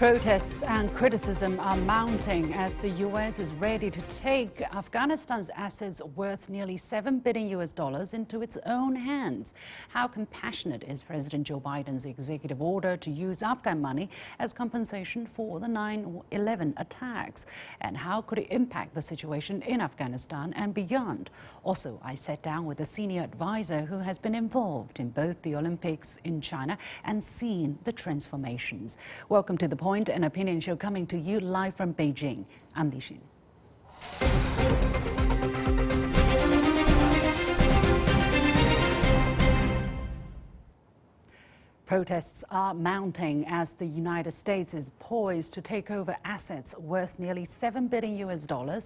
Protests and criticism are mounting as the U.S. is ready to take Afghanistan's assets worth nearly $7 billion into its own hands. How compassionate is President Joe Biden's executive order to use Afghan money as compensation for the 9/11 attacks? And how could it impact the situation in Afghanistan and beyond? Also, I sat down with a senior advisor who has been involved in both the Olympics in China and seen the transformations. Welcome to The Point, an opinion show coming to you live from Beijing. I'm Li Xin. Protests are mounting as the United States is poised to take over assets worth nearly $7 billion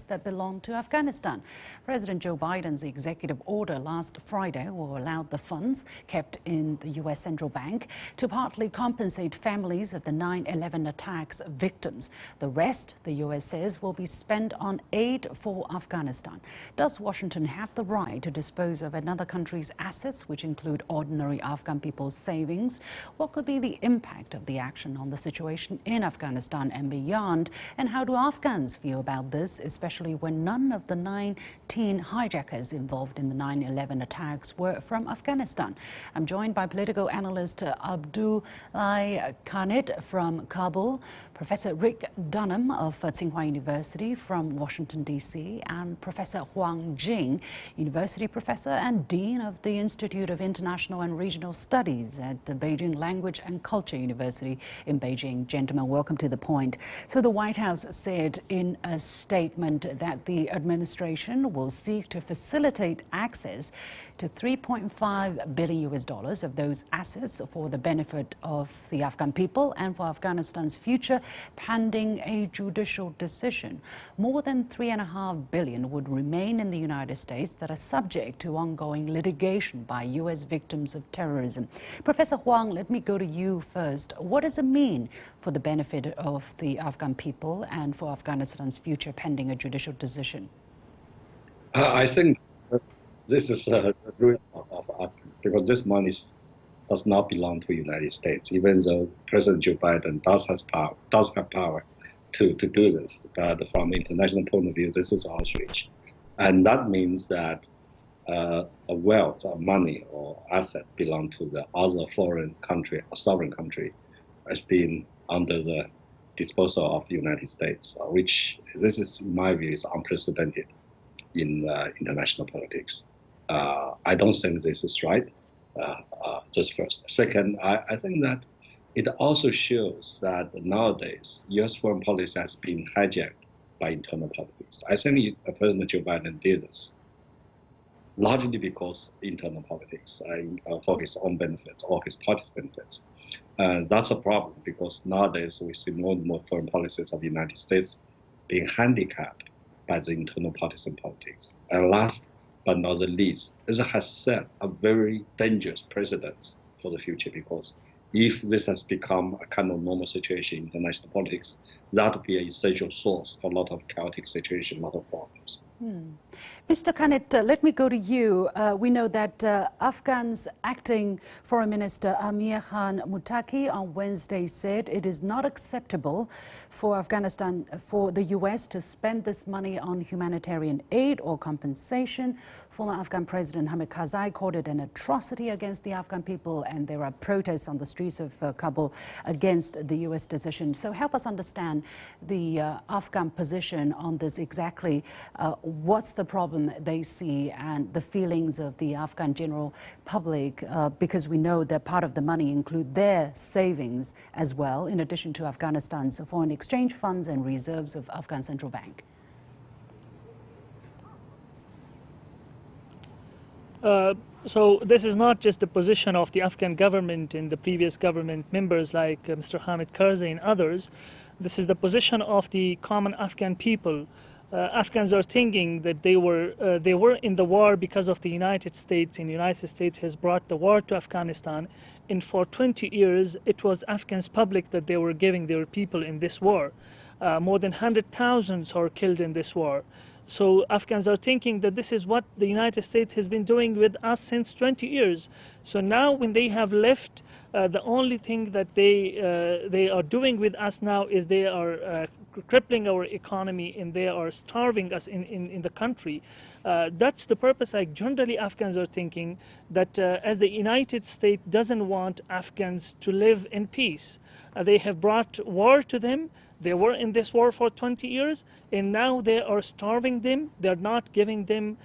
that belong to Afghanistan. President Joe Biden's executive order last Friday will allow the funds kept in the U.S. Central Bank to partly compensate families of the 9/11 attacks victims. The rest, the U.S. says, will be spent on aid for Afghanistan. Does Washington have the right to dispose of another country's assets, which include ordinary Afghan people's savings? What could be the impact of the action on the situation in Afghanistan and beyond? And how do Afghans feel about this, especially when none of the 19 hijackers involved in the 9/11 attacks were from Afghanistan? I'm joined by political analyst Abdullah Khanid from Kabul, Professor Rick Dunham of Tsinghua University from Washington, D.C., and Professor Huang Jing, University Professor and Dean of the Institute of International and Regional Studies at the Beijing Language and Culture University in Beijing. Gentlemen, welcome to The Point. So the White House said in a statement that the administration will seek to facilitate access to $3.5 billion of those assets for the benefit of the Afghan people and for Afghanistan's future, pending a judicial decision. More than $3.5 billion would remain in the United States that are subject to ongoing litigation by U.S. victims of terrorism. Professor Huang, let me go to you first. What does it mean for the benefit of the Afghan people and for Afghanistan's future, pending a judicial decision? I think this is a ruin of Afghans, because this money does not belong to the United States, even though President Joe Biden does have power to do this. But from an international point of view, this is outrage. And that means that a wealth of money or asset belong to the other foreign country or sovereign country has been under the disposal of the United States, which this is, in my view, is unprecedented in international politics. I don't think this is right, just first. Second, I think that it also shows that nowadays U.S. foreign policy has been hijacked by internal politics. I think President Joe Biden did this largely because internal politics, for his own benefits or his party's benefits. That's a problem, because nowadays we see more and more foreign policies of the United States being handicapped by the internal partisan politics. And last but not the least, this has set a very dangerous precedent for the future, because if this has become a kind of normal situation in international politics, that would be an essential source for a lot of chaotic situations, a lot of problems. Mr. Khanid, let me go to you. We know that Afghan's acting Foreign Minister Amir Khan Muttaqi on Wednesday said it is not acceptable for Afghanistan, for the U.S. to spend this money on humanitarian aid or compensation. Former Afghan President Hamid Karzai called it an atrocity against the Afghan people, and there are protests on the streets of Kabul against the U.S. decision. So help us understand the Afghan position on this exactly. What's the problem they see and the feelings of the Afghan general public, because we know that part of the money include their savings as well, in addition to Afghanistan's foreign exchange funds and reserves of Afghan Central Bank. So this is not just the position of the Afghan government and the previous government members like Mr. Hamid Karzai and others. This is the position of the common Afghan people. Afghans are thinking that they were in the war because of the United States, and the United States has brought the war to Afghanistan. And for 20 years, it was Afghans public that they were giving their people in this war. More than 100,000 are killed in this war. So Afghans are thinking that this is what the United States has been doing with us since 20 years. So now when they have left The only thing that they are doing with us now is they are crippling our economy and they are starving us in the country. That's the purpose. Like generally Afghans are thinking that as the United States doesn't want Afghans to live in peace. They have brought war to them. They were in this war for 20 years, and now they are starving them. They're not giving them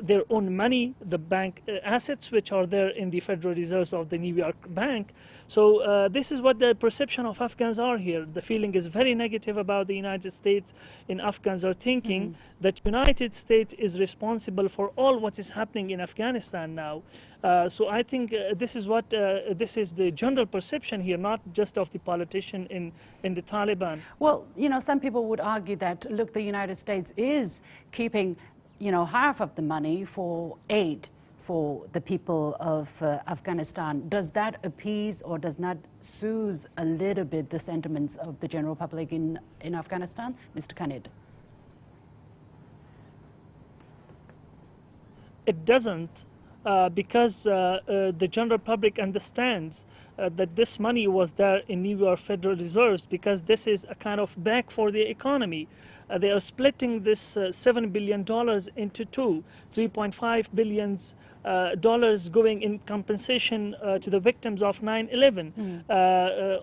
their own money, the bank assets, which are there in the Federal Reserves of the New York Bank. So this is what the perception of Afghans are here. The feeling is very negative about the United States, and Afghans are thinking that United States is responsible for all what is happening in Afghanistan now. So I think this is what this is the general perception here, not just of the politician in the Taliban. Well, you know, some people would argue that, look, the United States is keeping, you know, half of the money for aid for the people of Afghanistan. Does that appease or does not soothe a little bit the sentiments of the general public in Afghanistan? Mr. Khalid. It doesn't. Because the general public understands that this money was there in New York Federal Reserves because this is a kind of back for the economy. They are splitting this $7 billion into two, $3.5 billion going in compensation to the victims of 9/11.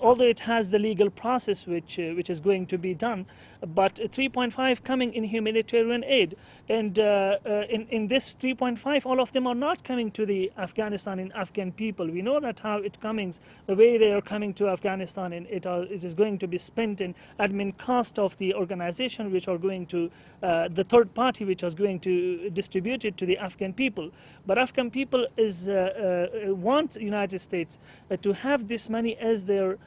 Although it has the legal process which is going to be done, but 3.5 coming in humanitarian aid, and in this 3.5, all of them are not coming to the Afghanistan and Afghan people. We know that how it comes, the way they are coming to Afghanistan, and it is going to be spent in admin cost of the organization, which are going to the third party, which is going to distribute it to the Afghan people. But Afghan people want the United States to have this money as their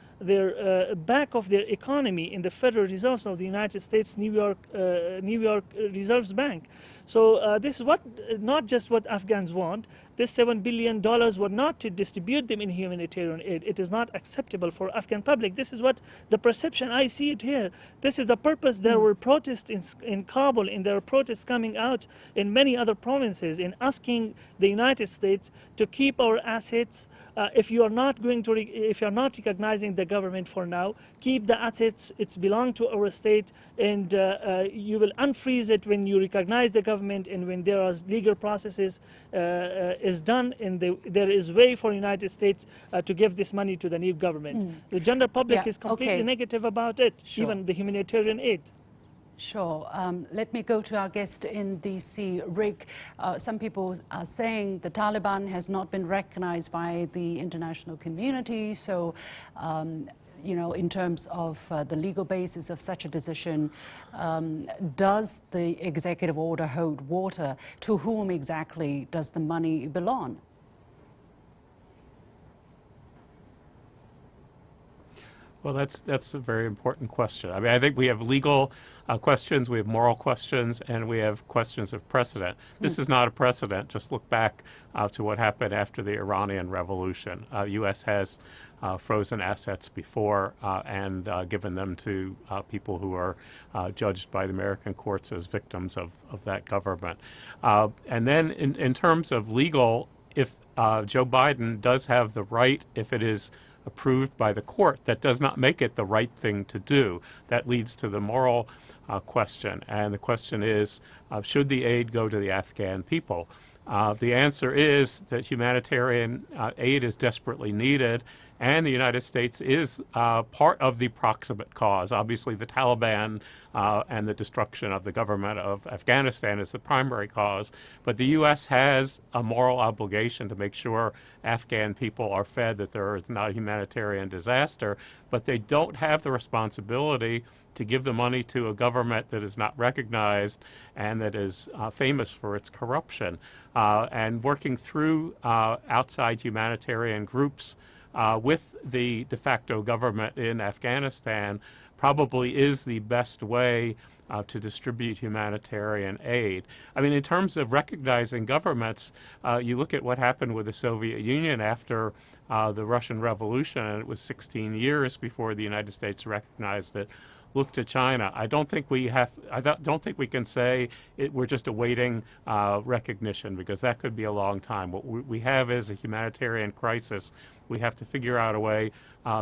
back of their economy in the Federal Reserves of the United States, New York Reserves Bank. So this is what not just what Afghans want. This $7 billion were not to distribute them in humanitarian aid. It is not acceptable for Afghan public. This is what the perception, I see it here. This is the purpose. There were protests in Kabul, and there are protests coming out in many other provinces in asking the United States to keep our assets. If you are not going to, if you are not recognizing the government for now, keep the assets. It's belong to our state, and you will unfreeze it when you recognize the government and when there are legal processes is done, and there is way for United States to give this money to the new government. The general public is completely negative about it, even the humanitarian aid. Sure. Let me go to our guest in DC, Rick. Some people are saying the Taliban has not been recognized by the international community. So, you know, in terms of the legal basis of such a decision, does the executive order hold water? To whom exactly does the money belong? Well, that's a very important question. I mean, I think we have legal questions, we have moral questions, and we have questions of precedent. This is not a precedent. Just look back to what happened after the Iranian Revolution. U.S. has frozen assets before and given them to people who are judged by the American courts as victims of that government. And then in terms of legal, if Joe Biden does have the right, if it is approved by the court, that does not make it the right thing to do. That leads to the moral question. And the question is, should the aid go to the Afghan people? The answer is that humanitarian aid is desperately needed, and the United States is part of the proximate cause. Obviously, the Taliban and the destruction of the government of Afghanistan is the primary cause, but the U.S. has a moral obligation to make sure Afghan people are fed, that there is not a humanitarian disaster, but they don't have the responsibility to give the money to a government that is not recognized and that is famous for its corruption. And working through outside humanitarian groups with the de facto government in Afghanistan probably is the best way to distribute humanitarian aid. I mean, in terms of recognizing governments, you look at what happened with the Soviet Union after the Russian Revolution, and it was 16 years before the United States recognized it. Look to China. I don't think we can say we're just awaiting recognition, because that could be a long time. What we have is a humanitarian crisis We have to figure out a way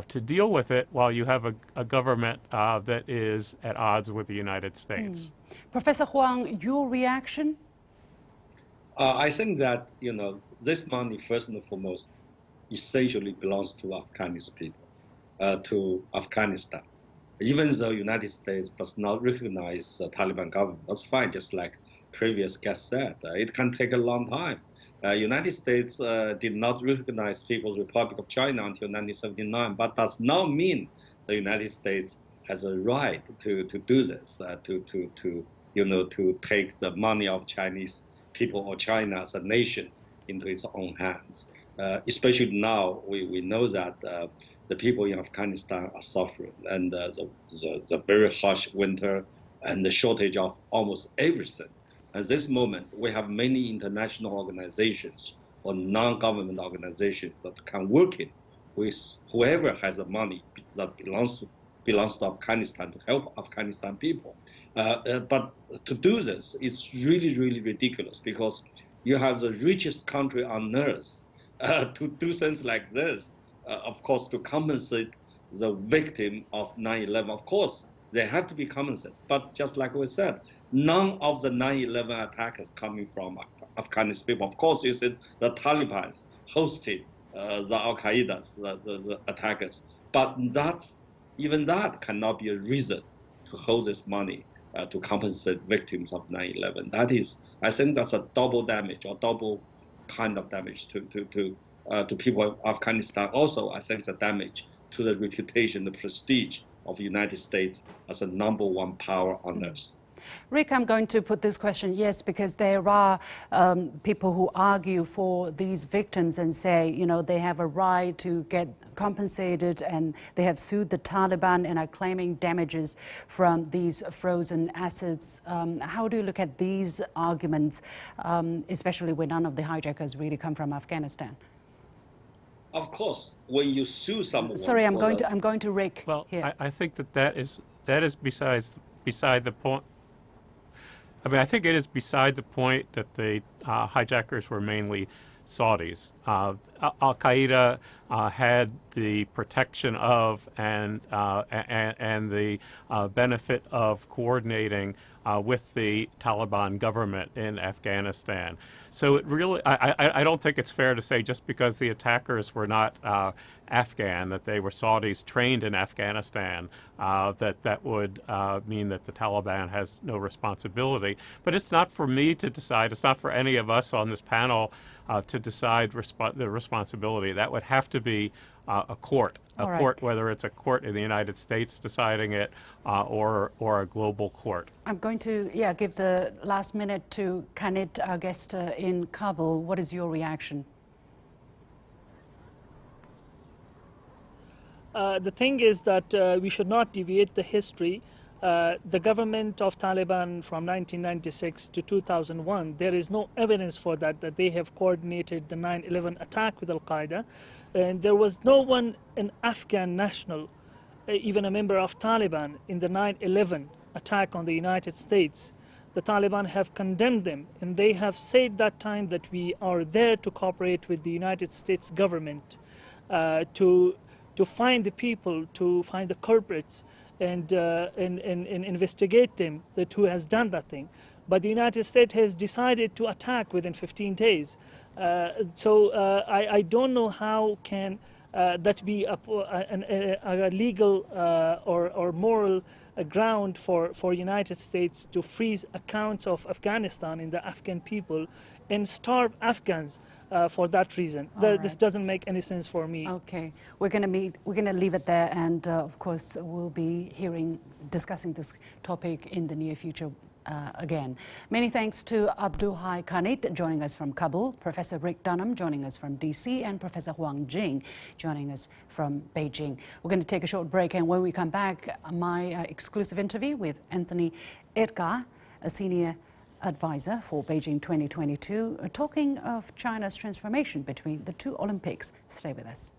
to deal with it while you have a government that is at odds with the United States. Professor Huang, your reaction? I think that, this money, first and foremost, essentially belongs to Afghanis people, to Afghanistan. Even though the United States does not recognize the Taliban government, that's fine, just like previous guest said. It can take a long time. United States did not recognize People's Republic of China until 1979, but does not mean the United States has a right to do this, to take the money of Chinese people or China as a nation into its own hands. Especially now, we know that the people in Afghanistan are suffering, and the very harsh winter and the shortage of almost everything. At this moment, we have many international organizations or non-government organizations that can work in with whoever has the money that belongs to Afghanistan to help Afghanistan people. But to do this is really, really ridiculous, because you have the richest country on earth to do things like this. Of course, to compensate the victim of 9/11, of course, they have to be compensated. But just like we said, none of the 9/11 attackers coming from Afghanistan people. Of course, you said the Taliban hosted the Al-Qaeda's, the attackers. But even that cannot be a reason to hold this money to compensate victims of 9/11. I think that's a double damage, or double kind of damage to people of Afghanistan. Also, I think it's a damage to the reputation, the prestige of the United States as a #1 power on earth. Rick, I'm going to put this question, yes, because there are people who argue for these victims and say, they have a right to get compensated, and they have sued the Taliban and are claiming damages from these frozen assets. How do you look at these arguments, especially when none of the hijackers really come from Afghanistan? Of course, when you sue someone. Sorry, I'm going to Rick. Well, here. I think that is beside the point. I mean, I think it is beside the point that the hijackers were mainly Saudis. Al-Qaeda had the protection of and the benefit of coordinating with the Taliban government in Afghanistan. So it really, I don't think it's fair to say just because the attackers were not Afghan, that they were Saudis trained in Afghanistan, that would mean that the Taliban has no responsibility. But it's not for me to decide. It's not for any of us on this panel to decide the responsibility. That would have to be a court, court, whether it's a court in the United States deciding it or a global court. I'm going to give the last minute to Kanit, our guest in Kabul. What is your reaction? The thing is that we should not deviate the history. The government of Taliban from 1996 to 2001, there is no evidence for that they have coordinated the 9/11 attack with Al-Qaeda. And there was no one, an Afghan national, even a member of Taliban, in the 9/11 attack on the United States. The Taliban have condemned them, and they have said that time that we are there to cooperate with the United States government to find the people, to find the culprits, and investigate them, that who has done that thing. But the United States has decided to attack within 15 days. So I don't know how can that be a legal or moral ground for United States to freeze accounts of Afghanistan in the Afghan people and starve Afghans for that reason. This doesn't make any sense for me. Okay, we're going to leave it there, and of course we'll be discussing this topic in the near future again. Many thanks to Abdul Hai Kanit joining us from Kabul, Professor Rick Dunham joining us from DC, and Professor Huang Jing joining us from Beijing. We're going to take a short break, and when we come back, my exclusive interview with Anthony Edgar, a senior advisor for Beijing 2022, talking of China's transformation between the two Olympics. Stay with us.